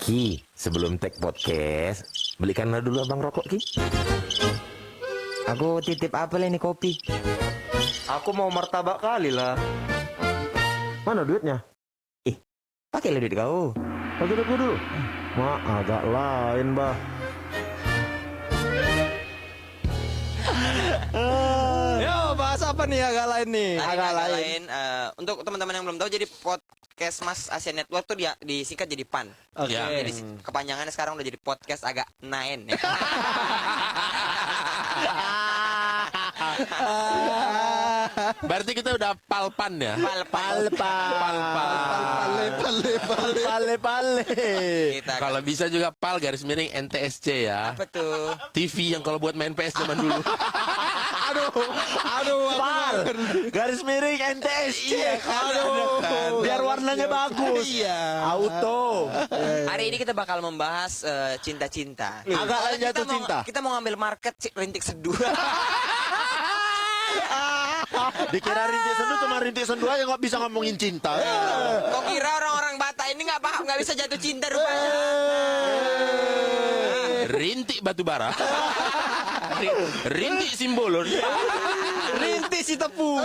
Ki, sebelum tag podcast, belikanlah dulu abang rokok, Ki. Aku titip apel ini kopi. Aku mau martabak kali lah. Mana duitnya? Pakai duit kau. Pakai duit dulu. Agak lain, bah. Yo, bahas apa nih agak lain nih? Agak lain. Untuk teman-teman yang belum tahu, jadi podcast Mas Asia Network tuh dia disingkat jadi PAN. Oke. Ya. Jadi kepanjangannya sekarang udah jadi podcast agak naen ya. Berarti kita udah palpan ya? Pale. Kita Kalau bisa juga pal garis miring NTSC ya. apa tuh? TV yang kalau buat main PS zaman dulu. Aduh, Pal. Garis miring NTSC. aduh. Biar warnanya bagus. Iya. Auto. Hari ini kita bakal membahas cinta-cinta. Agak lain jatuh Kita mau- cinta. Kita mau ngambil market rintik seduh. Dikira rintik sendu cuma rintik sendu aja nggak bisa ngomongin cinta. Kok kira orang-orang Batak ini nggak paham, nggak bisa jatuh cinta rupanya? Rintik batu bara. Rintik simbolon. Rintik si tepung.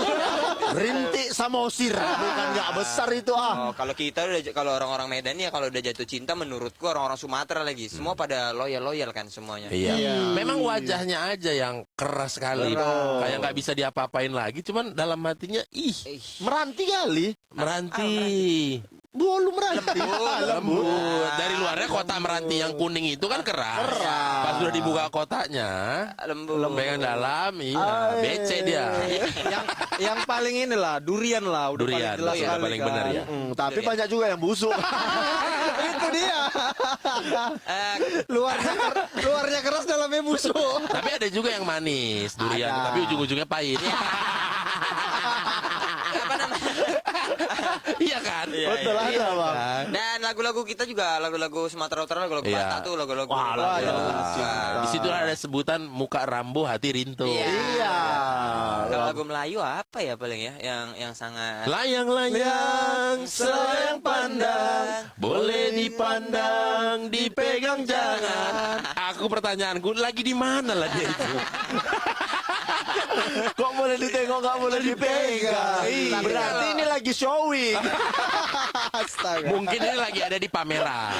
Rintik samosir. Bukan nggak besar itu ah. Oh, kalau kita udah, kalau orang-orang Medan ya kalau udah jatuh cinta, menurutku orang-orang Sumatera lagi semua pada loyal kan semuanya. Iya. Memang wajahnya aja yang keras sekali. Kayak nggak bisa diapa-apain lagi. Cuman dalam hatinya, Meranti kali. Meranti. Bolu meranti. Lembut. Dari luarnya kotak meranti yang kuning itu kan keras. Pas sudah dibuka kotaknya, Lembut. pegang dalam, iya, becek dia. yang paling inilah durian lah, udah Durian, paling jelas udah sekali paling kan. benar ya. Tapi banyak juga yang busuk. Itu dia. Eh, luarnya keras, dalamnya busuk. Tapi ada juga yang manis, durian, Ada. tapi ujung-ujungnya pahit. apa namanya? Iya kan? Betul ada bang. Dan lagu-lagu kita juga lagu-lagu Sumatera Utara, lagu-lagu Iya. Batak tuh lagu-lagu. Wah, Di situ ada sebutan muka rambu hati rinto. Iya. Iya. Kalau lagu Melayu apa ya paling ya yang sangat Layang-layang sayang pandang, boleh dipandang, dipegang jangan. Aku pertanyaanku lagi di mana lah dia itu? Kok boleh ditengok nggak boleh dipegang? Iya. Berarti ini lagi showing. Astaga. Mungkin ini lagi ada di pameran,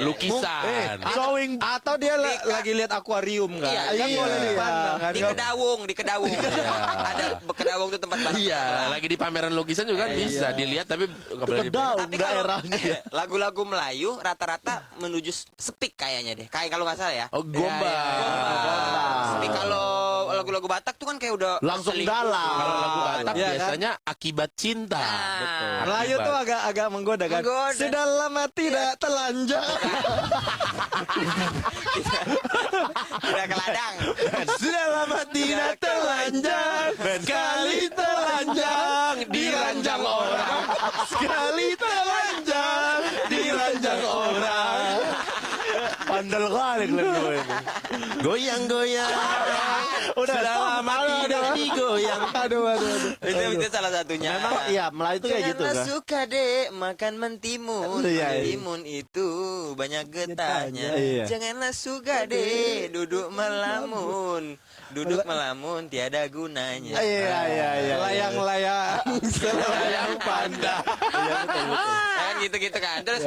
lukisan. Showing. Atau dia lagi lihat akuarium kan? Iya, Kan iya. boleh dipandang kan? di Kedawung. Ada Kedawung tuh tempat banget. Iya, lagi di pameran lukisan juga kan bisa dilihat tapi nggak boleh dipegang. Kedaung Tapi kalau daerahnya. lagu-lagu Melayu rata-rata menuju speak kayaknya deh. Kayak kalau nggak salah ya. Oh, gombal. Speak kalau lagu-lagu Batak tuh kan kayak udah Langsung selingkuh. dalam. Kalau lagu Batak Iya, kan? biasanya akibat cinta. Betul. Melayu tuh agak menggoda kan? Menggoda. Sudah lama tidak telanjang. Udah ke ladang. Sudah lama tidak telanjang. Sekali telanjang diranjang orang. Sekali telanjang diranjang orang. Pandal kali kalian dua ini. Goyang-goyang. Udah lama tidak digoyang. Aduh. Itu salah satunya. Memang iya Melayu itu kayak gitu Janganlah kan. suka dek makan mentimun. Iya, iya. Mentimun itu banyak getahnya. Iya. Janganlah suka dek duduk melamun. Duduk melamun tiada gunanya. Iya. Layang-layang selayang panda. Kan gitu-gitu kan. Terus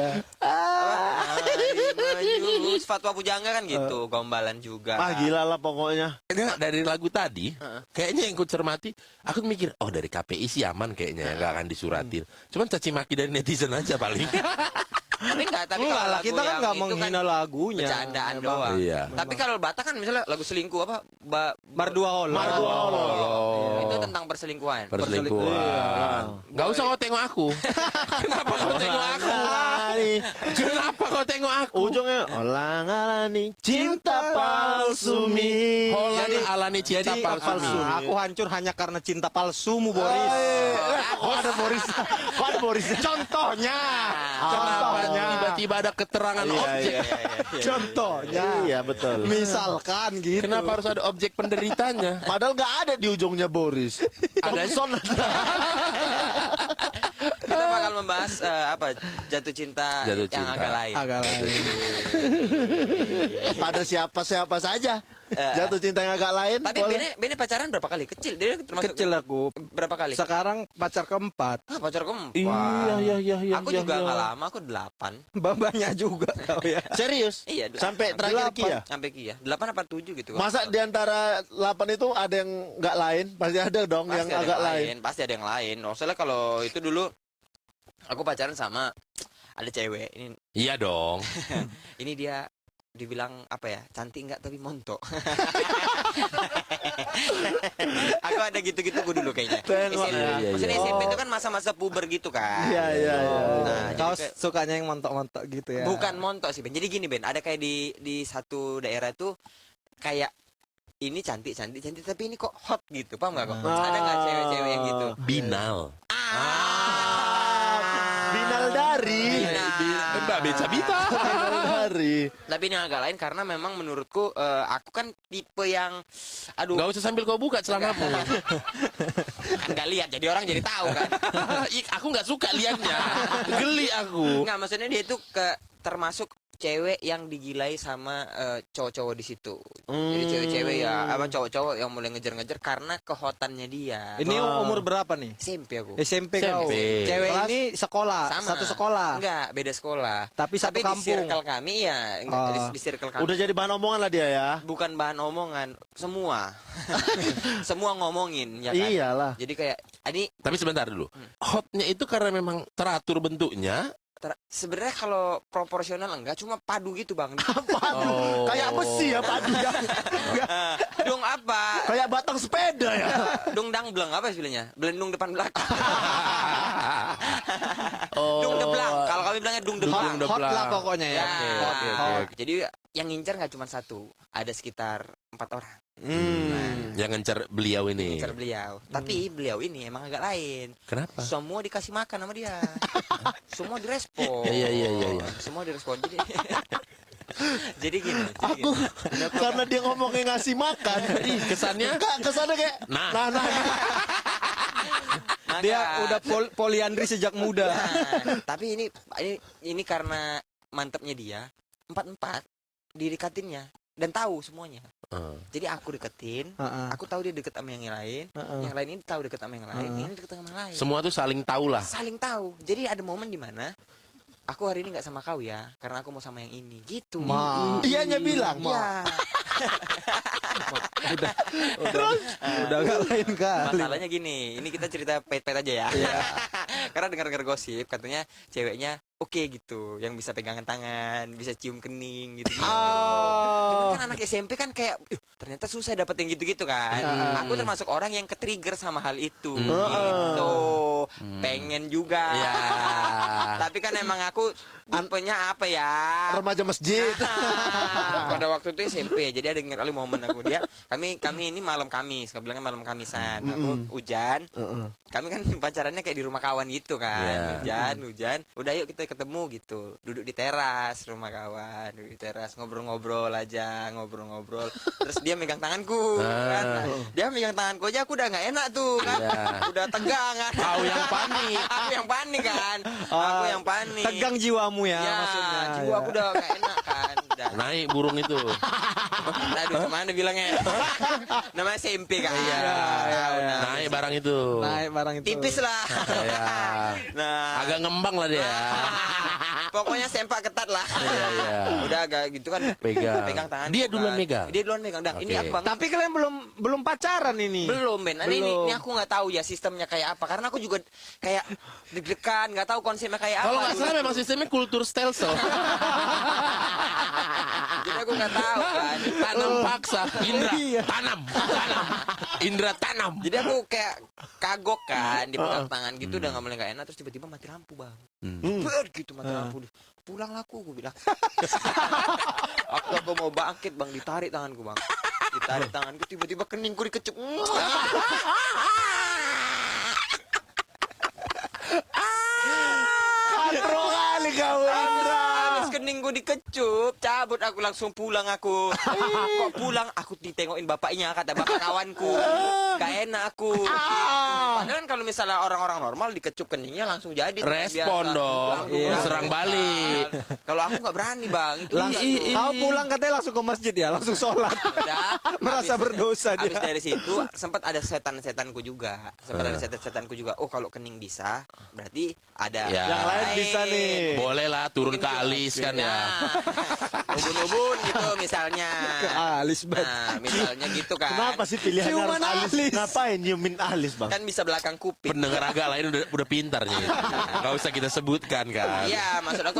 maju fatwa pujangga kan gitu, gombalan juga. Ah gila lah pokoknya. Enggak, dari lagu tadi, kayaknya yang ku cermati, aku mikir, oh dari KPI sih aman kayaknya, nggak akan disuratin. Cuman caci maki dari netizen aja paling. Tapi Enggak kalau lah, lagu kita kan yang nggak itu menghina lagunya. bercandaan Memang. doang. Iya. Tapi kalau Batak kan misalnya lagu selingkuh apa? Mardua Holo. Itu tentang perselingkuhan. Perselingkuhan. Nggak usah kau tengok aku. Kenapa kau tengok aku? Kenapa kau tengok aku? Ujungnya olang alani cinta palsu mi. Holland alani cinta Jadi palsu. aku hancur hanya karena cinta palsumu, Boris. Oh ada Boris. Ada Boris. Contohnya. Kenapa tiba-tiba ada keterangan objek? Contohnya. Iya betul. Misalkan gitu. Kenapa harus ada objek penderitanya? Padahal nggak ada di ujungnya Boris. Ada. Thompson ada. kita bakal membahas jatuh cinta Jatuh yang cinta. agak lain. Agak lain. Pada siapa saja. Jatuh cinta yang agak lain. Tapi boleh. Bene pacaran berapa kali? Kecil, dia termasuk Kecil aku. berapa kali? Sekarang pacar keempat. Pacar keempat. Iya. Aku juga nggak lama, aku 8. Banyak juga kau ya. Serius? Iya, Sampai 8. terakhir Kia. Sampai Kia. 8 apa 7 gitu. Masa di antara 8 itu ada yang nggak lain? Pasti ada dong Pasti yang ada agak lain. Pasti ada yang lain. Soalnya kalau itu dulu aku pacaran sama ada cewek. Iya dong. Ini dia dibilang apa ya, cantik nggak tapi montok. Aku ada gitu-gitu gue dulu kayaknya. Tengok. Maksudnya Iya. SMP itu kan masa-masa puber gitu kan. Iya. Nah, Kau jadi sukanya yang montok-montok gitu ya. bukan montok sih Ben. Jadi gini Ben, ada kayak di satu daerah itu kayak ini cantik tapi ini kok hot gitu, paham nggak kok? Ada nggak cewek-cewek yang gitu? Binal. Binal dari. Mbak Beca Bita. Binal dari. Tapi ini agak lain karena memang menurutku aku kan tipe yang Gak usah sambil kau buka celanamu. kan nggak lihat jadi orang jadi tahu kan. Aku nggak suka liatnya. Geli aku. Nggak, maksudnya dia itu termasuk cewek yang digilai sama cowok-cowok di situ. Jadi cewek-cewek ya, cowok-cowok yang mulai ngejar-ngejar karena kehotannya dia. Ini umur berapa nih? SMP aku. SMP kau. SMP. Cewek Kelas? ini sekolah, Sama. satu sekolah. Enggak, beda sekolah. Tapi satu di kampung. circle kami ya, di circle kami. Udah jadi bahan omongan lah dia ya. Bukan bahan omongan, semua. Semua ngomongin ya kan. Iyalah. Jadi kayak ini Tapi sebentar dulu. Hotnya itu karena memang teratur bentuknya. sebenarnya kalau proporsional enggak, cuma padu gitu bang. Oh. Kayak besi ya Pak. Dong apa? Kayak batang sepeda ya. Dong dangbleng apa istilahnya? Belendung depan belakang. Oh. Dung deblang. Kalau kami bilangnya dung deblang. Dung Hot Deblang. lah pokoknya ya. Ya, Hot. Jadi yang ngincar nggak cuma satu, ada sekitar 4 orang. Yang ngencar beliau ini. Ngincar beliau. Tapi beliau ini emang agak lain. Kenapa? Semua dikasih makan sama dia. Semua direspon. Iya. Semua direspon. Jadi jadi gini. Aku karena dia ngomongnya ngasih makan. Kesannya Kesannya kayak Nah. Dia udah poliandri sejak muda. Tapi ini karena mantepnya dia 4 didekatinnya dan tahu semuanya. Jadi aku deketin, aku tahu dia deket sama yang lain, yang lain ini tahu deket sama yang lain, ini deket sama yang lain. semua tuh saling tahu lah. Saling tahu. Jadi ada momen di mana aku hari ini nggak sama kau ya, karena aku mau sama yang ini. Gitu. Dianya bilang. Ya. Udah gak lain kali. Masalahnya gini, ini kita cerita pet-pet aja ya. Karena dengar-dengar gosip katanya ceweknya oke gitu, yang bisa pegangan tangan, bisa cium kening gitu. Cuman kan anak SMP kan kayak ternyata susah dapet yang gitu-gitu kan. Aku termasuk orang yang ke-trigger sama hal itu. Gitu. Pengen juga. Ya. Tapi kan emang aku tipenya apa ya? Remaja masjid. Pada waktu itu SMP, jadi ada kali momen aku dia kami ini malam Kamis, kau bilangnya malam Kamisan. Aku hujan. Kami kan pacarannya kayak di rumah kawan gitu kan. Hujan. Udah yuk kita ketemu gitu. Duduk di teras rumah kawan, duduk di teras ngobrol-ngobrol aja, ngobrol-ngobrol. Terus dia megang tanganku kan. Nah, dia megang tanganku aja aku udah nggak enak tuh kan. Udah tegang kan. Kau yang panik. Aku yang panik kan. Aku yang panik. Tegang jiwamu ya, Ya, maksudnya. jiwa aku udah gak enak kan. Naik burung itu. Aduh, kemana bilangnya? Namanya SMP kan. Iya. Naik barang itu. Naik barang itu. Tipis lah. Ya. Nah, Agak ngembang lah dia. pokoknya sempak ketat lah. Iya. Udah agak gitu kan. Pegang. tangan. Dia duluan megang. Dia duluan megang. Dah, ini Oke. aku bang. Tapi kalian belum pacaran ini. Belum Ben. Ini Belum. aku nggak tahu ya sistemnya kayak apa. Karena aku juga kayak deg-degan, nggak tahu konsepnya kayak apa. Kalau nggak dulu. salah memang sistemnya kultur stelsel. Jadi aku nggak tahu kan. Tanam paksa. Indra Iya. tanam. Indra tanam. Jadi aku kayak kagok kan, dipegang tangan gitu udah nggak mulai nggak enak, terus tiba-tiba mati lampu bang. Gitu mati lampu. Pulang lah aku bilang. aku mau bangkit bang, ditarik tanganku bang. Ditarik tanganku, tiba-tiba keningku dikecup. Katro kali kau Indra. Habis kening gue dikecup, cabut aku langsung pulang aku. Kok pulang? Aku ditengokin bapaknya, kata bapak kawanku. Gak enak aku. Padahal kan kalau misalnya orang-orang normal dikecup keningnya langsung jadi. Respon biasa. dong, Iya. serang balik. Kalau aku nggak berani bang. Itu Kau pulang katanya langsung ke masjid ya, langsung sholat. Merasa berdosa dia. Habis dari situ sempat ada setan-setanku juga. Sempat ada setan-setanku juga. Oh kalau kening bisa, berarti ada Ya. Yang lain bisa nih. Boleh lah turun ke alis kan ya. Ubun-ubun gitu misalnya. Ke alis banget. Nah, misalnya gitu kan. Kenapa sih pilihannya Ciuman harus alis? alis. Ngapain nyiumin alis, Bang? Kan bisa belakang kuping. Pendengar agak lain udah pintarnya gitu. Gak usah kita sebutkan kan. Iya, maksud aku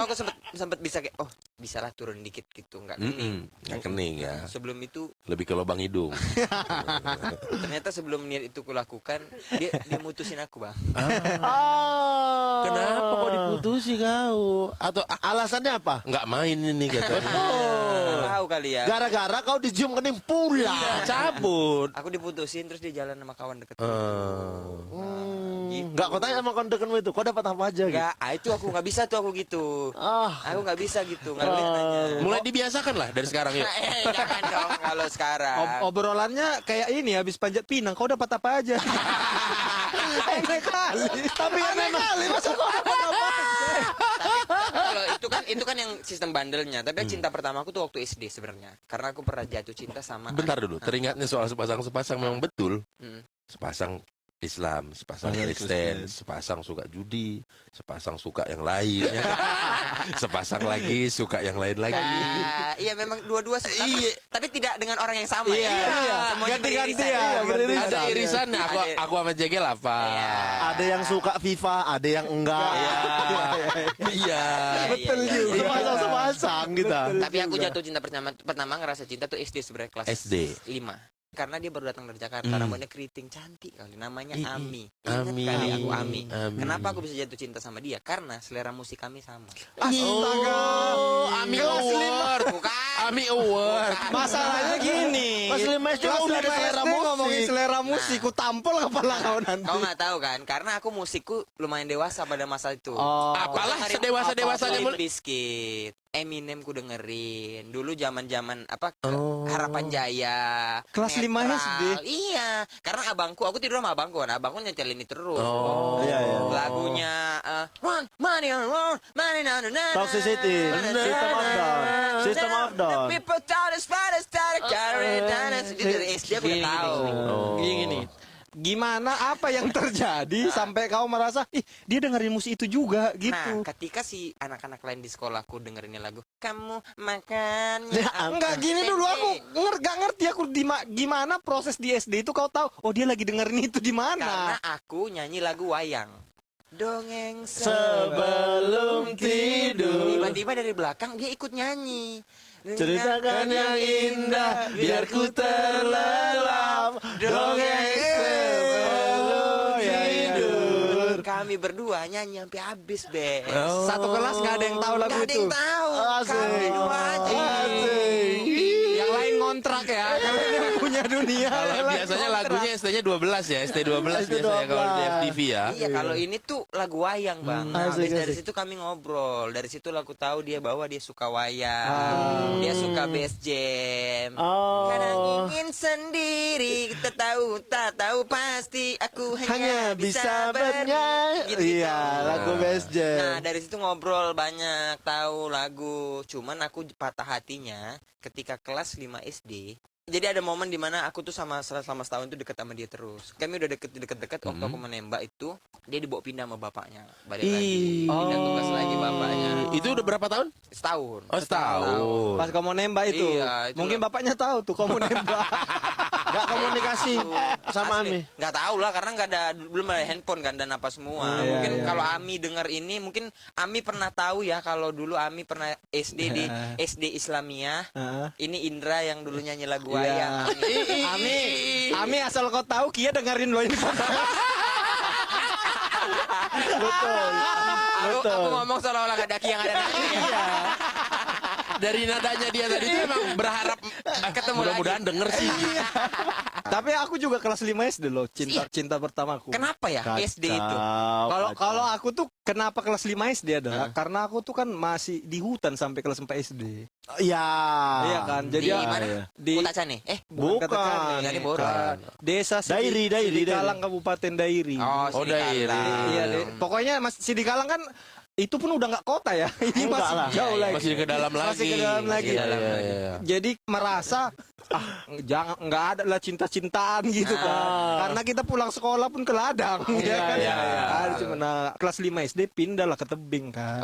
sempat bisa kayak bisa lah turun dikit gitu, nggak kening. Nggak kening ya. Sebelum itu Lebih ke lubang hidung. ternyata sebelum niat itu kulakukan, dia mutusin aku, Bang. Oh. Kenapa kok diputusi kau? Atau Alasannya apa? nggak main ini katanya. Tahu kali ya. Gara-gara kau dicium kening pulang. Cabut. Aku diputusin terus dia jalan sama kawan deket. Nggak, kau tanya sama kondekanmu itu, kau dapat apa aja gitu? Enggak, itu aku nggak bisa tuh aku gitu. Aku nggak bisa gitu, nggak boleh nanya. Mulai dibiasakan lah dari sekarang yuk. Jangan dong kalau sekarang. Obrolannya kayak ini habis panjat pinang, kau dapat apa aja? Enak kali. Tapi aneh kali, masa kau dapat apa aja? Kalau itu kan yang sistem bandelnya. Tapi cinta pertama aku tuh waktu SD sebenarnya. Karena aku pernah jatuh cinta sama. Bentar dulu, teringatnya soal sepasang memang betul. Hmm. Sepasang Islam, sepasang Kristen, sepasang suka judi, sepasang suka yang lain, ya kan? Sepasang lagi suka yang lain lagi. Nah, iya memang dua-dua sih. Tapi tidak dengan orang yang sama. Iya, iya. Semuanya Ganti-ganti beririsan. ya, Iya, beririsan. Ada irisannya. Aku sama Jegel apa? Iya. Ada yang suka FIFA, ada yang enggak. Iya. Betul iya, juga. iya. Sepasang-sepasang kita. Tapi aku jatuh cinta pertama ngerasa cinta tuh SD sebenarnya kelas SD. 5. Karena dia baru datang dari Jakarta, rambutnya keriting, cantik kali, namanya Ami. Ingat Ami. kali aku Ami. Ami. Kenapa aku bisa jatuh cinta sama dia? Karena selera musik kami sama. Astaga. Ami Award. Bukan. Ami Award. Masalahnya gini. Pas 5 SD Kelas udah ada 5 selera SD ngomongin musik. selera musik, ku tampol kepala kau nanti. Kau nggak tahu kan? Karena aku musikku lumayan dewasa pada masa itu. Oh. Apalah sedewasa-dewasanya Limp Bizkit, Eminem ku dengerin. Dulu zaman-zaman Harapan Jaya. Kelas 5 Netral. SD? Iya, karena aku tidur sama abangku. Nah, abangku nyetelin ini terus. Iya, iya. Lagunya Money on Road, Money on the Toxicity, System of Down, System of Down. People thought it's fun, it's started carrying down. Itu dari SD aku udah tahu. Gini. Gimana apa yang terjadi sampai kau merasa dia dengerin musik itu juga Nah, gitu. ketika si anak-anak lain di sekolahku dengerin lagu, kamu makan Enggak gini dulu aku nggak ngerti aku gimana proses di SD itu kau tahu dia lagi dengerin itu di karena mana. aku nyanyi lagu wayang. Dongeng Sebelum tidur. Tiba-tiba dari belakang dia ikut nyanyi. Ceritakan yang indah, biar ku terlelap. Dongeng sebelum tidur. Kami berdua nyanyi sampai habis, Be. Satu kelas nggak ada yang tahu lagu Nggak ada itu. yang tahu. Kami dua aja. Yang lain ngontrak ya. Kalian yang punya dunia. Kalau yang lain biasanya ngontrak. lagunya ST-nya 12 ya, ST 12 biasanya kalau di FTV ya. Iya, kalau ini tuh lagu wayang, Bang. Nah, asik, habis dari asik. situ kami ngobrol. Dari situ aku tahu dia bahwa dia suka wayang. Dia suka bass jam. Kadang ingin sendiri, kita tak tahu pasti aku hanya bisa bernyanyi. Gitu-gitu. Iya, lagu Best Jam. Nah, dari situ ngobrol banyak, tahu lagu. Cuman aku patah hatinya ketika kelas 5 SD. Jadi ada momen dimana aku tuh selama setahun itu deket sama dia terus. Kami udah deket-deket waktu aku menembak itu, dia dibawa pindah sama bapaknya. Balik lagi, pindah tugas lagi bapaknya. Itu udah berapa tahun? Setahun. Oh, setahun. Pas kau mau nembak itu, Iya, itu mungkin lah. bapaknya tahu tuh kau mau nembak. Gak komunikasi sama Ami. Nggak tahu lah karena belum ada handphone kan dan apa semua. Iya, Mungkin iya. kalau Ami dengar ini, mungkin Ami pernah tahu ya kalau dulu Ami pernah SD di SD Islamiyah. Ini Indra yang dulu nyanyi lagu wayang. Ami asal kau tahu Kia dengerin lo ini. Betul. Aku ngomong seolah-olah gak ada yang ada nanti. Dari nadanya dia tadi itu emang berharap Ketemu lagi. Mudah-mudahan denger sih. Tapi aku juga kelas 5 SD loh, cinta pertamaku. Kenapa ya SD itu? Kalau aku tuh kenapa kelas 5 SD adalah karena aku tuh kan masih di hutan sampai kelas 4 SD. Iya. Iya kan? Jadi Di mana? di Kutacane. bukan Bukan. Dari Boro. Desa Dairi. Sidikalang Kabupaten Dairi. Oh, Dairi. Iya, pokoknya Mas Sidikalang kan itu pun udah nggak kota ya. Ini Enggak masih lah. jauh lagi. Masih ke dalam lagi. Masih ke dalam lagi. Iya, iya. Jadi merasa jangan nggak ada lah cinta-cintaan gitu kan. Karena kita pulang sekolah pun ke ladang ya kan. iya. Ada cuma kelas 5 SD pindah lah ke tebing kan.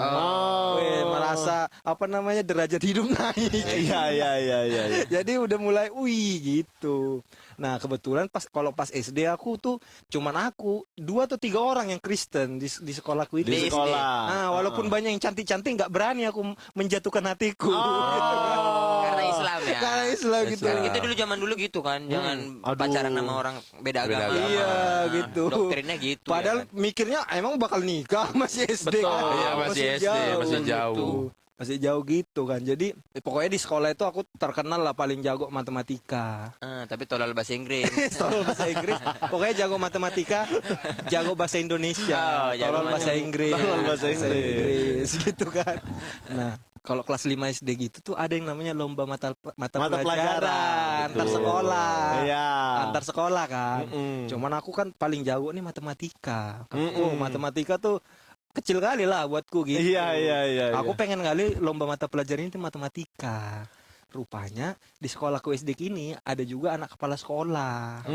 Weh, merasa apa namanya derajat hidup naik. Iya. Jadi udah mulai gitu. Nah kebetulan kalau pas SD aku tuh cuman aku 2 atau 3 orang yang Kristen di sekolahku itu. Di sekolah. Nah walaupun banyak yang cantik-cantik nggak berani aku menjatuhkan hatiku. Gitu kan. Karena Islam ya. Karena Islam gitu. Kan kita dulu zaman dulu gitu kan, jangan Aduh. pacaran sama orang beda agama. Iya gitu. Doktrinnya gitu. Padahal ya kan? mikirnya emang bakal nikah masih SD. Betul, kan. iya, masih SD, masih jauh. gitu. Masih jauh gitu kan. Jadi pokoknya di sekolah itu aku terkenal lah paling jago matematika. Tapi tolol bahasa Inggris. Tolol bahasa Inggris. Pokoknya jago matematika, jago bahasa Indonesia. Oh, jago Tolol bahasa Inggris. Tolol bahasa Inggris. gitu kan. Nah, kalau kelas 5 SD gitu tuh ada yang namanya lomba mata pelajaran. pelajaran antar Betul. sekolah. Iya. Antar sekolah kan. Mm-mm. Cuman aku kan paling jago nih matematika. Mm-mm. Matematika tuh kecil kali lah buatku gitu. Iya. Aku pengen kali lomba mata pelajaran itu matematika. Rupanya di sekolahku SD kini ada juga anak kepala sekolah.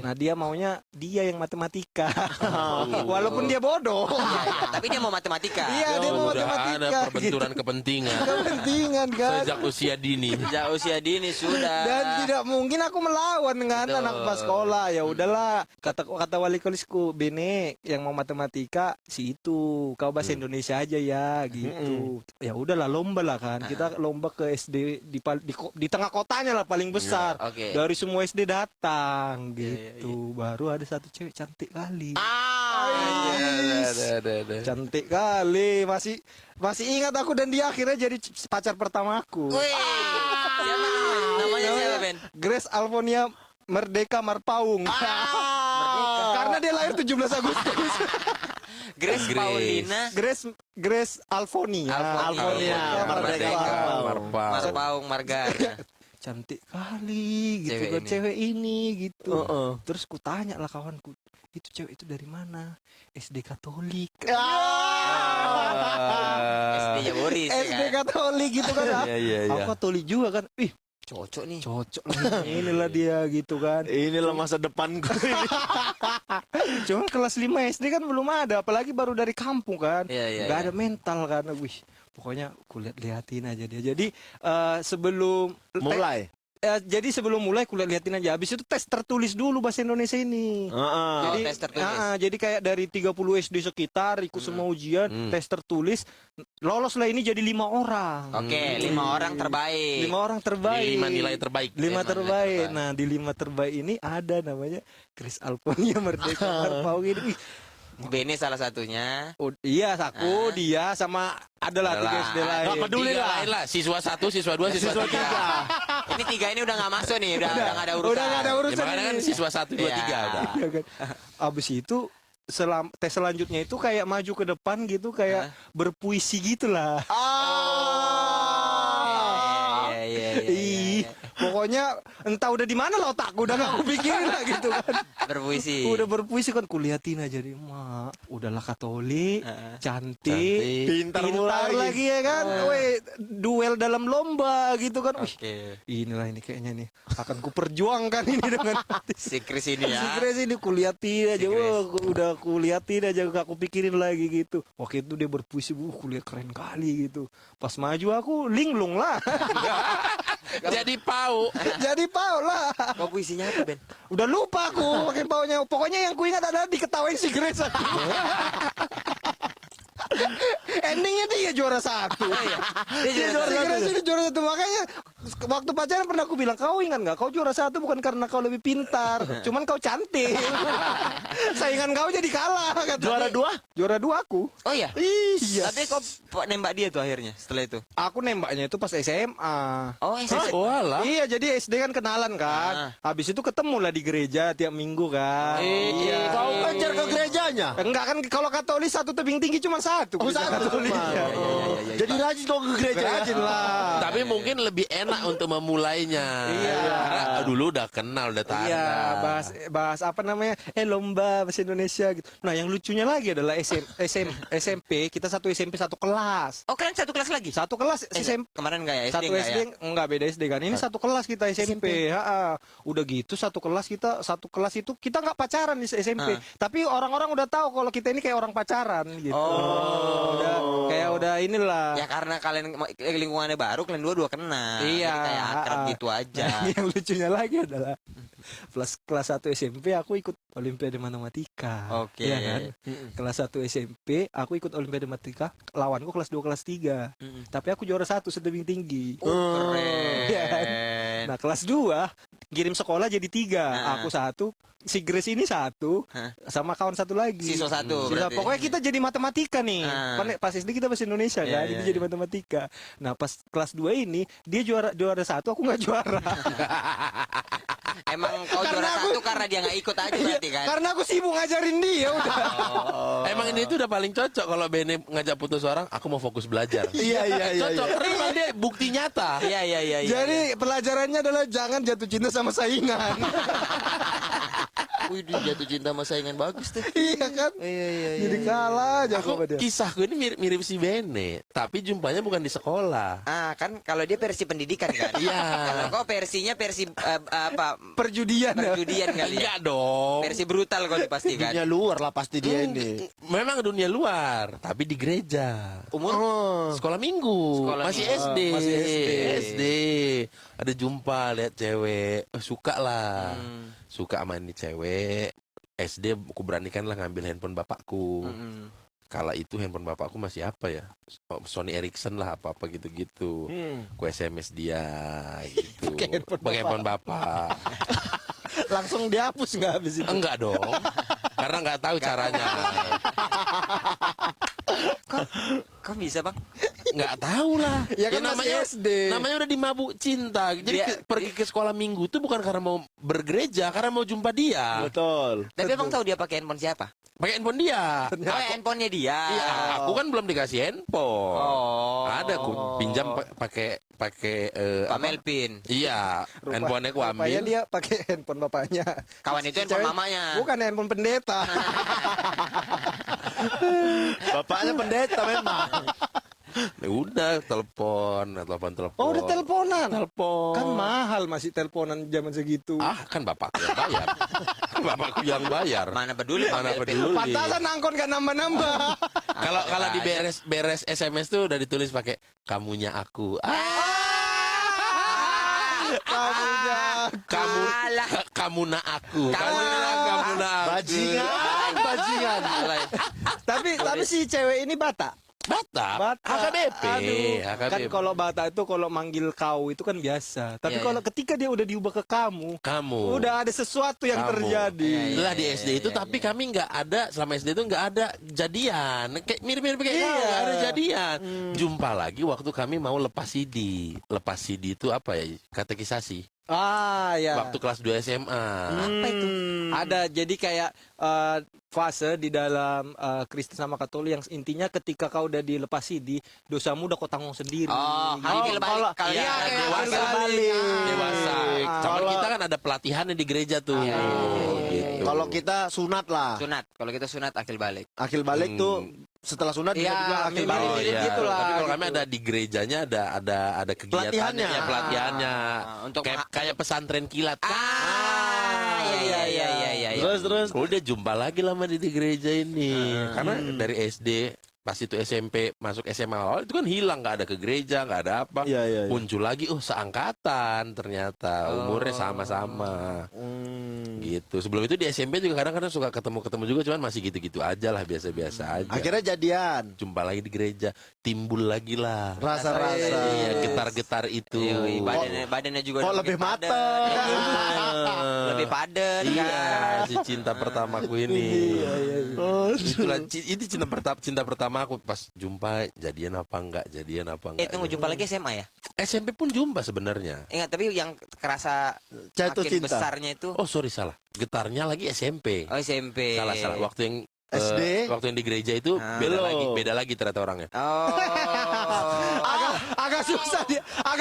Nah dia maunya dia yang matematika. Walaupun dia bodoh. Tapi dia mau matematika. Iya dia mau Udah matematika. ada perbenturan kepentingan Kepentingan kan. sejak usia dini. Sejak usia dini sudah. Dan tidak mungkin aku melawan dengan Betul. anak kepala sekolah. Ya udahlah, kata wali kelasku, Bene yang mau matematika si itu, kau bahasa Indonesia aja ya gitu. Ya udahlah lomba lah kan. Kita lomba ke SD di tengah kotanya lah paling besar. Oke. Dari semua SD datang gitu. Baru ada satu cewek cantik kali. Ada. Cantik kali, masih ingat aku dan dia akhirnya jadi pacar pertamaku. Wih. Siapa namanya siapa Ben? Grace Alfonia Merdeka Marpaung. Karena dia lahir 17 Agustus. Grace Paulina Grace Alfonia. Alfonia. Merdeka Marpaung. Mas Paung Margana. Cantik kali gitu Cewek kan ini. cewek ini gitu. Terus ku tanya lah kawanku, itu cewek itu dari mana? SD Katolik. SD-nya Boris ya SD kan? Katolik gitu kan. Iya. Aku Katolik juga kan. Ih, Cocok nih. cocok lah. Inilah dia gitu kan. Inilah masa depanku. Cuma kelas 5 SD kan belum ada, apalagi baru dari kampung kan. Iya. Gak ada mental kan. Wih, pokoknya kulihat-lihatin aja dia. Jadi sebelum sebelum mulai kulihat-lihatin aja. Habis itu tes tertulis dulu bahasa Indonesia ini. Jadi tes tertulis. jadi kayak dari 30 SD sekitar ikut semua ujian, tes tertulis. Loloslah ini jadi 5 orang. Oke, 5 orang terbaik. 5 orang terbaik. 5 nilai terbaik. 5 terbaik. Nah, di 5 terbaik ini ada namanya Grace Alfonia Merdeka Marpaung ini. Ih, Bene salah satunya. iya, aku, dia sama adalah 3 SD lain. Nggak peduli lah. Siswa 1, siswa 2, siswa 3. Ini 3 ini udah nggak masuk nih, udah nggak ada urusan. Udah nggak ada urusan. Makanya kan siswa 1, 2, 3 udah. Iya kan. Abis itu tes selanjutnya itu kayak maju ke depan gitu, kayak berpuisi gitulah. Ih, pokoknya entah udah di mana lah otakku, udah gak aku pikirin lah gitu kan. Berpuisi. Udah berpuisi kan, kulihatin aja deh, mak. Udahlah Katolik, cantik, Pintar lagi ya kan. Weh, duel dalam lomba gitu kan. Wih, Oke. inilah ini kayaknya nih akan kuperjuangkan ini dengan hati. Si Chris ini ya. Si Grace ini kulihatin aja, wah, udah kulihatin aja, gak aku pikirin lagi gitu. Waktu itu dia berpuisi, kulihat keren kali gitu. Pas maju aku linglung lah. Jadi pau. Jadi pau lah. Mau puisinya apa Ben? Udah lupa aku pakai paunya. Pokoknya yang ku ingat adalah diketawain si Grace. Endingnya dia juara 1. Dia Dia juara juara satu. Grace ini juara 1, makanya waktu pacaran pernah aku bilang, kau ingat nggak? Kau juara 1 bukan karena kau lebih pintar, cuman kau cantik. Saingan kau jadi kalah. Kata Juara dia. 2? Juara 2 aku. Oh iya. Iya. Tapi kok nembak dia tuh akhirnya setelah itu. Aku nembaknya itu pas SMA. Oh, SMP. Oh alah. Iya, jadi SD kan kenalan kan. Habis itu ketemu lah di gereja tiap minggu kan. Iya. Kau ngajar ke gerejanya? Enggak kan, kalau Katolik satu tebing tinggi cuma satu. Oh, gereja satu. Katolik. Iya. Jadi rajin kau ke gereja ya? Rajin lah. Tapi mungkin lebih enak untuk memulainya. Iya. Karena dulu udah kenal, udah tahu. Iya, bahas apa namanya? Lomba bahasa Indonesia gitu. Nah, yang lucunya lagi adalah SMP, kita satu SMP satu kelas. Oh, kalian satu kelas lagi? Satu kelas SMP. Kemarin enggak ya? SD Satu enggak SD ya? enggak, beda SD kan. Ini satu kelas kita SMP. Udah gitu satu kelas itu kita nggak pacaran di SMP. Tapi orang-orang udah tahu kalau kita ini kayak orang pacaran gitu. Udah inilah. Ya karena kalian lingkungannya baru, kalian dua kenal. Iya. Jadi kayak akrab gitu aja. Nah, yang lucunya lagi adalah kelas 1 SMP aku ikut Olimpiade Matematika. Oke. Iya kan? Kelas 1 SMP aku ikut Olimpiade Matematika, lawanku kelas 2 kelas 3. Tapi aku juara 1 setebing tinggi. Keren. Iya kan? Nah, kelas 2 kirim sekolah jadi 3. Aku 1, si Grace ini 1, sama kawan 1 lagi. Siswa 1 berarti. Pokoknya kita jadi matematika nih. Pas SD kita bahasa Indonesia kan, Iya, ini iya, jadi matematika. Nah, pas kelas 2 ini dia juara 1, aku nggak juara. Emang kau juara 1 karena dia nggak ikut aja berarti kan? Karena aku sibuk ngajarin dia udah. Emang ini tuh udah paling cocok kalau Bene ngajak putus orang, aku mau fokus belajar. Iya. Cocok, karena emang dia bukti nyata. Iya. Jadi pelajarannya adalah jangan jatuh cinta sama saingan. Wih, dia jatuh cinta sama saingan bagus tuh. Iya kan? Jadi kalah aja Aku sama dia. kisahku ini mirip si Bene, tapi jumpanya bukan di sekolah. Kan kalau dia versi pendidikan kan? Iya. Kalau kau versinya versi apa? Perjudian. Perjudian kali ya? Enggak dong. Versi brutal kau pasti kan? Dunia luar lah pasti dia ini. Memang dunia luar, tapi di gereja. Umur? Sekolah minggu. Sekolah masih minggu. SD. Masih SD. Ada jumpa lihat cewek. Suka lah. Suka sama ini cewek. SD aku beranikan lah ngambil handphone bapakku. Kala itu handphone bapakku masih apa ya? Sony Ericsson lah apa-apa gitu-gitu. Ku SMS dia gitu. Pakai handphone bapak. Langsung dihapus nggak habis itu? Enggak dong. Karena nggak tahu caranya. Kok bisa bang? Nggak tahu lah. Ya kan masih SD. Namanya udah dimabuk cinta. Jadi pergi ke sekolah minggu tuh bukan karena mau bergereja, karena mau jumpa dia. Betul. Tapi emang tahu dia pakai handphone siapa? Pakai handphone dia. Oh, handphonenya dia. Iya, aku kan belum dikasih handphone. Oh. Ada aku pinjam pakai Pak Melvin. Iya, handphonenya aku Rupanya ambil. dia pakai handphone bapaknya. Kawan itu handphone Cewek- mamanya. Bukan handphone pendeta. Bapaknya pendeta memang. Ya udah telepon. Oh, udah teleponan. Telepon. Kan mahal masih teleponan zaman segitu. Kan bapakku yang bayar. Kan bapakku yang bayar. Mana peduli Pak Mana Melvin. peduli. Pantasan angkot gak nambah-nambah. Kalau di beres SMS tuh udah ditulis pakai kamunya aku. Kamunya. Kamu na aku. Kamu na Bajingan. Tapi si cewek ini Bata. Batak. HKBP. Aduh. HKBP. Kan kalau Bata itu kalau manggil kau itu kan biasa. Tapi Iya, kalau ketika dia udah diubah ke kamu, kamu. udah ada sesuatu yang Kamu. terjadi. Lah di SD itu tapi kami nggak ada, selama SD itu nggak ada jadian. Kayak mirip-mirip kayak kau, Iya. nggak ada jadian. Jumpa lagi waktu kami mau lepas CD. Lepas CD itu apa ya? Katekisasi. Ya. Waktu kelas 2 SMA. Apa itu? Ada, jadi kayak fase di dalam Kristen sama Katolik yang intinya ketika kau udah dilepas CD, dosamu udah kau tanggung sendiri. Oh, akil balik. Kalau Iya, dia kayak dewasa. akil balik. Dewasa. Cuman Kalau- kita kan ada pelatihannya di gereja tuh. Gitu. Kalau kita sunat lah. Sunat. Kalau kita sunat akil balik. Akil balik tuh setelah sunat Iya, juga akil mirip- balik. mirip gitu lah, Tapi kalau kami gitu. ada di gerejanya ada kegiatannya, Pelatihannya. pelatihannya. Untuk Kayak pesantren kilat. Iya. Terus. Udah jumpa lagi lama di gereja ini. Karena dari SD pas itu SMP masuk SMA awal itu kan hilang, nggak ada ke gereja, nggak ada apa. Iya. Muncul lagi, seangkatan ternyata umurnya sama-sama. Gitu. Sebelum itu di SMP juga kadang-kadang suka ketemu-ketemu juga, cuman masih gitu-gitu aja lah, biasa-biasa aja. Akhirnya jadian. Jumpa lagi di gereja, timbul lagi lah. Rasa-rasa. Iya, getar-getar itu. Yoi, badannya juga Kok udah lebih makin padat. mateng. Lebih padat Iya, kan. si cinta pertamaku ini. Itulah ini cinta pertama aku, pas jumpa jadian apa enggak, Tunggu, jumpa lagi SMA ya? SMP pun jumpa sebenarnya. Ingat, tapi yang kerasa Jatuh makin cinta. besarnya itu Oh sorry, salah. Getarnya lagi SMP. SMP. Salah. Waktu yang SD? waktu yang di gereja itu Belum. beda lagi ternyata orangnya. Oh. Agak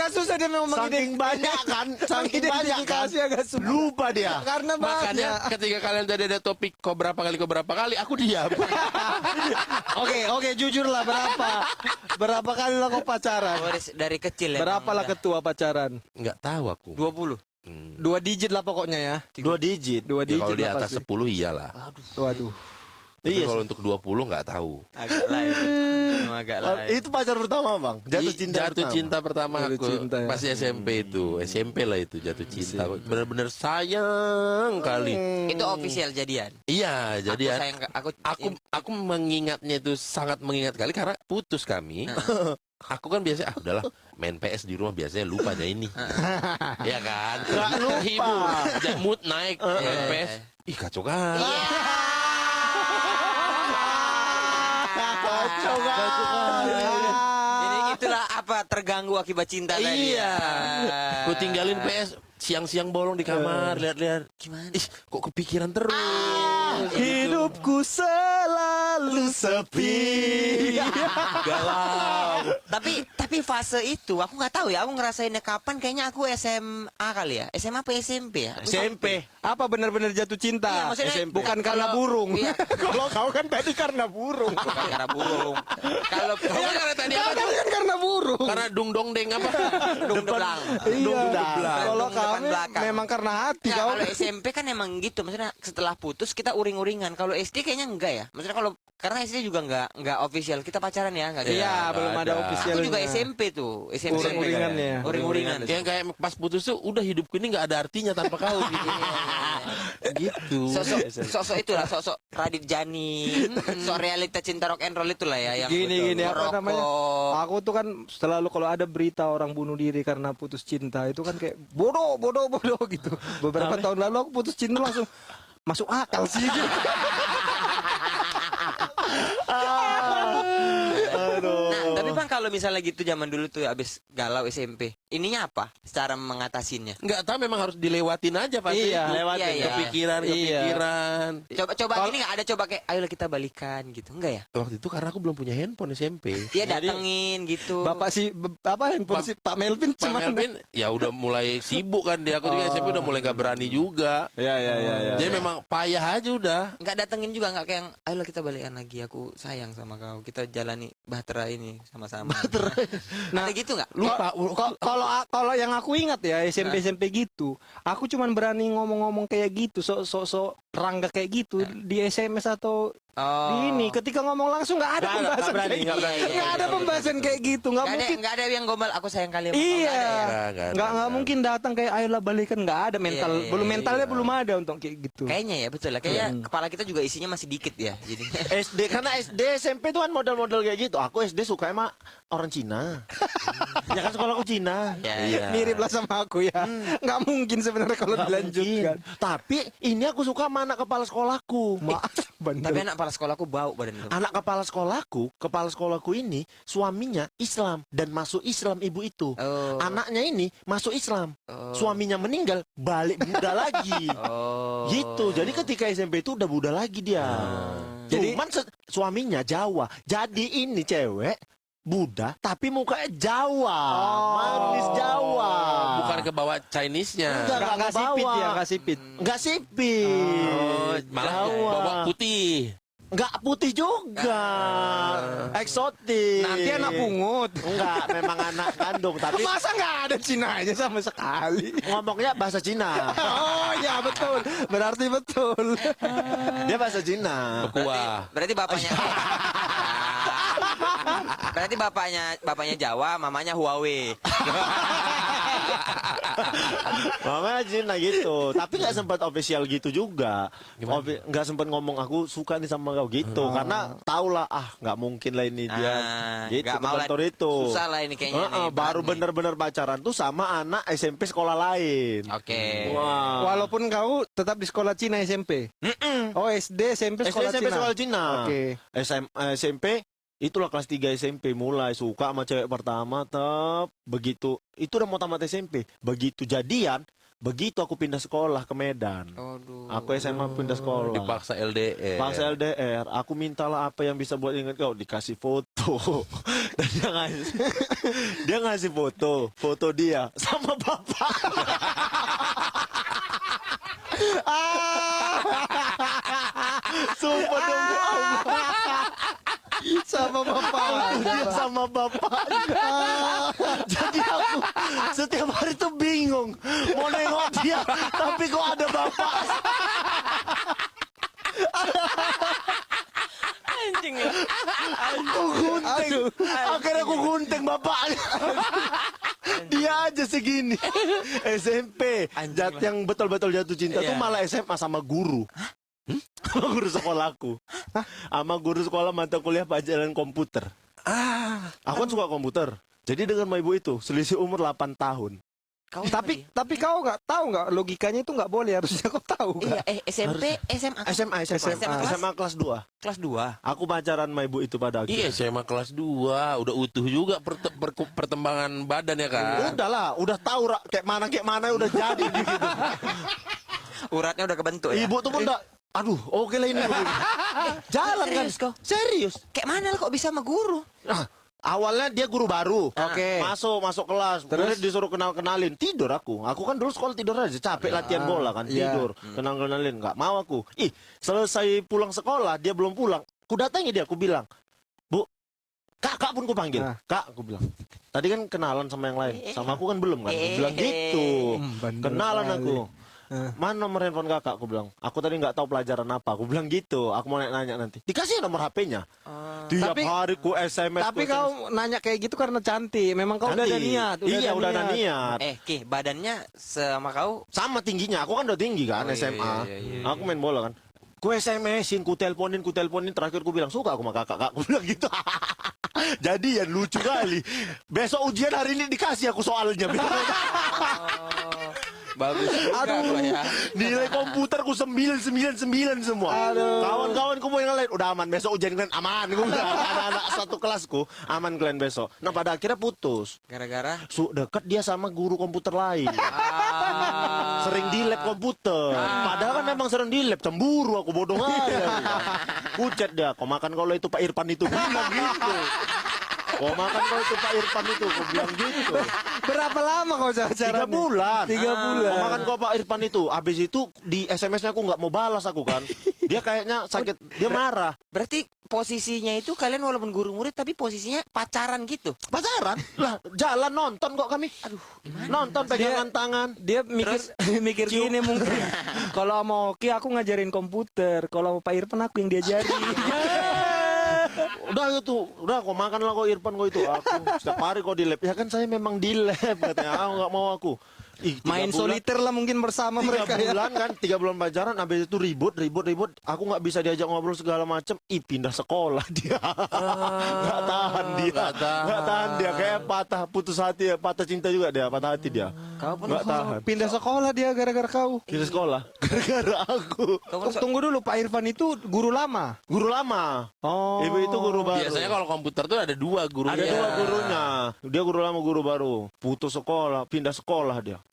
susah dia memang Saking banyak kan, saking banyak kan. agak susah. Lupa dia. Karena Makanya ketika kalian tadi ada topik kok berapa kali aku diam. Oke, jujur lah berapa kali lah kau pacaran? Dari kecil ya. Berapa lah ketua pacaran? Nggak tahu aku. 20. 2 digit lah pokoknya ya. 2 digit. 2 Ya, digit kalau di lah atas pasti. 10 iyalah. Waduh. Tapi Iya. kalau untuk 20 nggak tahu. Agak lain. Agak lain. Itu pacar pertama, Bang. Jatuh cinta pertama. Jatuh cinta pertama Jatuh aku cinta, ya. pas SMP itu. SMP lah itu jatuh cinta. Bener-bener sayang kali. Itu official jadian. Iya, jadi aku Aku mengingatnya itu sangat mengingat kali karena putus kami. Aku kan biasa udahlah main PS di rumah, biasanya lupa aja ini. Ya kan? Nggak lupa. Mood naik main PS. Ih kacau kan. Kacau kan. Jadi itulah apa, terganggu akibat cinta tadi. Iya. Ku tinggalin PS, siang-siang bolong di kamar, lihat-lihat. Gimana? Ih, kok kepikiran terus. Hidupku selalu sepi. Galau. Tapi fase itu aku nggak tahu ya, aku ngerasainnya kapan, kayaknya aku SMA kali ya. SMA apa SMP ya? SMP. Apa benar-benar jatuh cinta? Iya, maksudnya SMP. Bukan karena burung. Iya. Kalau kau kan tadi karena burung. Bukan karena burung. Kalau Iya, karena tadi apa tuh? Kan karena burung. Karena dung dong deng apa? dong belang. Iya. belakang. Kalau Dong depan kami belakang. memang karena hati Nggak, kau. kalau SMP kan emang gitu, maksudnya setelah putus kita uring-uringan. Kalau SD kayaknya enggak ya. Maksudnya kalau karena SD juga enggak official kita pacaran ya, enggak gitu. Iya, nggak belum ada ada. official. Aku juga SMP tuh, SMP. Uring-uringannya. Uring-uringan. Yang kayak pas putus tuh udah hidupku ini nggak ada artinya tanpa kau gitu. Gitu. Sosok itulah, sosok Radit Jani, sok realita cinta rock and roll itulah ya yang Gini apa merokok. namanya? Aku tuh kan selalu kalau ada berita orang bunuh diri karena putus cinta itu kan kayak bodoh gitu. Beberapa tahun lalu aku putus cinta langsung masuk akal sih. Nah, tapi Bang, kalau misalnya gitu zaman dulu tuh abis galau SMP, ininya apa? Cara mengatasinya? Nggak tahu, memang harus dilewatin aja pasti. Iya, lewatin. Iya, iya. Kepikiran. Coba gini nggak ada, coba kayak ayolah kita balikan gitu, enggak ya? Waktu itu karena aku belum punya handphone SMP. Dia datengin gitu. Bapak si apa handphone si Pak Melvin Pak cuman Melvin ya udah mulai sibuk kan dia. Aku juga SMP udah mulai nggak berani juga. Ya. Jadi memang payah aja udah. Nggak datengin juga, nggak kayak ayolah kita balikan lagi, aku sayang sama kau, kita jalani bahtera ini sama-sama. Nah, ada gitu nggak? Lupa. Kalau yang aku ingat ya SMP gitu, aku cuman berani ngomong-ngomong kayak gitu, sok rangga kayak gitu di SMS atau di ini. Ketika ngomong langsung nggak ada pembahasan berani, kayak nggak gitu. berani. Nggak ada pembahasan kayak gitu, nggak mungkin. Nggak ada yang gombal aku sayang kali sama kau, Iya, nggak ada ya? nggak mungkin datang kayak ayolah balikan, nggak ada mental, Iya, belum iya, mentalnya belum ada untuk kayak gitu. Kayaknya ya, betul lah. Kayaknya kepala kita juga isinya masih dikit ya. Jadi SD, karena SD SMP tuh kan model-model kayak gitu. Aku SD suka sama orang Cina. Ya kan sekolahku Cina. ya. Mirip lah sama aku ya. Nggak mungkin sebenarnya kalau Nggak dilanjutkan. mungkin. Tapi ini aku suka sama anak kepala sekolahku. Maaf, Tapi bandel. anak kepala sekolahku bau badan itu. Anak kepala sekolahku ini suaminya Islam dan masuk Islam ibu itu. Oh. Anaknya ini masuk Islam. Oh. Suaminya meninggal, balik Buddha lagi. Oh. Gitu. Jadi ketika SMP itu udah Buddha lagi dia. Jadi- Cuman suaminya Jawa. Jadi ini cewek Buddha tapi mukanya Jawa. Manis Jawa. Bukan ke bawah Chinese-nya. Enggak. Nggak sipit ya, nggak sipit. Enggak sipit. Oh, malah Jawa. bawa putih. Enggak putih juga. Eksotis. Nanti anak pungut. Enggak, memang anak kandung tapi Masa nggak ada Cinanya sama sekali? ngomongnya bahasa Cina. Oh ya betul, berarti betul. Dia bahasa Cina. Kuah. Berarti bapaknya. Berarti bapaknya Jawa, mamanya Huawei. Mama Cina gitu. Tapi nggak sempat official gitu juga. Gimana? Nggak sempat ngomong aku suka nih sama kau gitu. Karena tau lah, nggak mungkin lah ini dia. Gitu, nggak mau lah. kebentur itu. Susah lah ini kayaknya nih, baru berat nih. bener-bener pacaran tuh sama anak SMP sekolah lain. Oke. Wah. Walaupun kau tetap di sekolah Cina SMP. Oh SD SMP SD sekolah SMP Cina. sekolah Cina. Oke. SMP itulah kelas 3 SMP mulai suka sama cewek pertama begitu itu udah mau tamat SMP begitu jadian begitu aku pindah sekolah ke Medan. Aduh. Aku SMA pindah sekolah. Dipaksa LDR. Paksa LDR, aku mintalah apa yang bisa buat ingat kau, dikasih foto. Dan dia ngasih foto dia sama bapak. Sumpah demi Allah. Sama bapak. Dia sama bapaknya. Jadi aku setiap hari tuh bingung mau nengok dia, tapi kok ada bapak. Anjing ya. Aku gunting. Akhirnya aku gunting bapaknya. Dia aja segini. SMP. Yang betul-betul jatuh cinta tuh Iya. malah SMA sama guru. Sama guru sekolahku. Sama guru sekolah mata kuliah pelajaran komputer. Aku kan suka komputer. Jadi dengan ibu itu selisih umur 8 tahun. Kau Tapi kau nggak tahu nggak logikanya itu nggak boleh, harusnya kau tahu iya, kan? SMP, SMA, SMA kelas 2. kelas 2. Aku pacaran sama ibu itu pada Iya, akhirnya. SMA kelas 2 udah utuh juga perkembangan badan ya kan. Udah lah, udah tahu kayak mana udah jadi gitu. Uratnya udah kebentuk ya. Ibu tuh pun udah, aduh, oke lah ini. Jalan kan? Serius kau? Serius. Kayak mana lo kok bisa sama guru? Nah, awalnya dia guru baru. Oke. Masuk kelas. Terus disuruh kenalin. Tidur aku. Aku kan dulu sekolah tidur aja. Capek latihan bola kan. Iya. Tidur. Kenalin. Nggak mau aku. Selesai pulang sekolah. Dia belum pulang. Ku datangi dia. Aku bilang, Bu, kakak pun ku panggil. Nah. Kak, aku bilang. Tadi kan kenalan sama yang lain. Sama aku kan belum kan. Aku bilang gitu. Bandel Kenalan kali. aku. Mana nomor handphone kakak? Aku bilang. Aku tadi nggak tahu pelajaran apa. Aku bilang gitu. Aku mau nanya nanti. Dikasih nomor HP-nya. Tiap Tapi- hari ku SMS. Tapi kau nanya kayak gitu karena cantik. Memang kau udah ada Cantik. niat. Iya, udah ada niat. Ki, badannya sama kau. Sama tingginya. Aku kan udah tinggi kan Oh, iya, SMA. iya. Aku main bola kan. Ku SMS-in, ku teleponin. Terakhir ku bilang, suka aku sama kakak. Kak, ku bilang gitu. Jadi ya lucu kali. Besok ujian hari ini dikasih aku soalnya. Bagus juga kau ya. Nilai komputer ku 999 semua. Kawan-kawanku mau yang lain udah aman. Besok ujian kalian aman. Gua bilang, anak-anak satu kelasku aman kalian besok. Nah pada akhirnya putus. Gara-gara Dekat dia sama guru komputer lain. Sering di lab komputer. Padahal kan memang sering di lab. Cemburu aku bodoh aja. Pucat dia. Kau makan kalau itu Pak Irfan itu. Gua bilang gitu. Kau makan kalau itu Pak Irfan itu. Aku bilang gitu. Berapa lama kau 3 pacaran? bulan. 3 bulan. Kau makan kau Pak Irfan itu. Habis itu di SMS-nya aku nggak mau balas aku kan. Dia kayaknya sakit. Dia marah. berarti posisinya itu kalian walaupun guru murid tapi posisinya pacaran gitu. Pacaran? Lah jalan nonton kok kami. Aduh. Nonton pegangan tangan. Dia mikir mikir gini mungkin. Kalau sama Oki aku ngajarin komputer, kalau sama Pak Irfan aku yang diajari. Udah itu, udah kau makan lah kau Irfan kau itu. Aku setiap hari kau di lab. Ya kan saya memang di lab katanya. Nggak mau aku. 3 Main bulan- soliter lah mungkin bersama 3 mereka ya. bulan kan, 3 bulan pacaran, habis itu ribut. Aku nggak bisa diajak ngobrol segala macem. Pindah sekolah dia. Nggak tahan dia. Nggak tahan dia. Kayak putus hati ya, patah cinta juga dia, patah hati dia. Kau pun Nggak tahan. Pindah sekolah dia gara-gara kau. Pindah sekolah, gara-gara aku. kau pun Tunggu dulu, Pak Irfan itu guru lama. Guru lama. Oh. Ibu itu guru baru. Biasanya kalau komputer tuh ada 2 gurunya. Ada 2 gurunya. Dia guru lama, guru baru. Putus sekolah, pindah sekolah dia.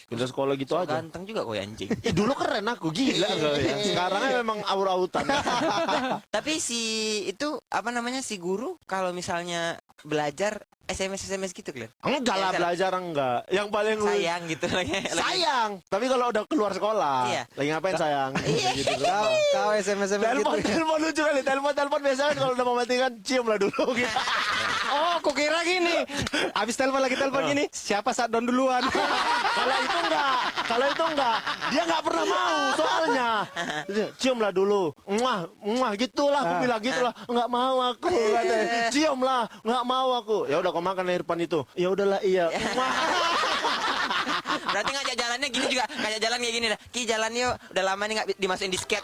Pindah sekolah gitu so aja. ganteng juga kau ya anjing. Dulu keren aku, gila kau ya. Sekarangnya memang aur-autan. Tapi si itu apa namanya si guru kalau misalnya belajar SMS gitu kalian. Enggak lah, Biasa. belajar enggak. Yang paling Sayang gitu lagi. sayang. Tapi kalau udah keluar sekolah, Iya. lagi ngapain sayang? Gitu. Kau SMS gitu. Telepon lucu kali. Telepon biasanya kalau udah mau matikan cium lah dulu gitu. Oh, kok kira gini. Habis telepon gini. Siapa saat down duluan? Kalau itu enggak. Dia enggak pernah mau soalnya. Cium lah dulu. Muah gitulah aku bilang gitulah. Enggak mau aku katanya. Cium lah, enggak mau aku. Ya udah kau makan Irfan itu. Ya udahlah iya. Muah. Berarti ngajak jalannya gini juga, ngajak jalan kayak gini dah. Ki jalan yuk, udah lama nih nggak dimasukin disket.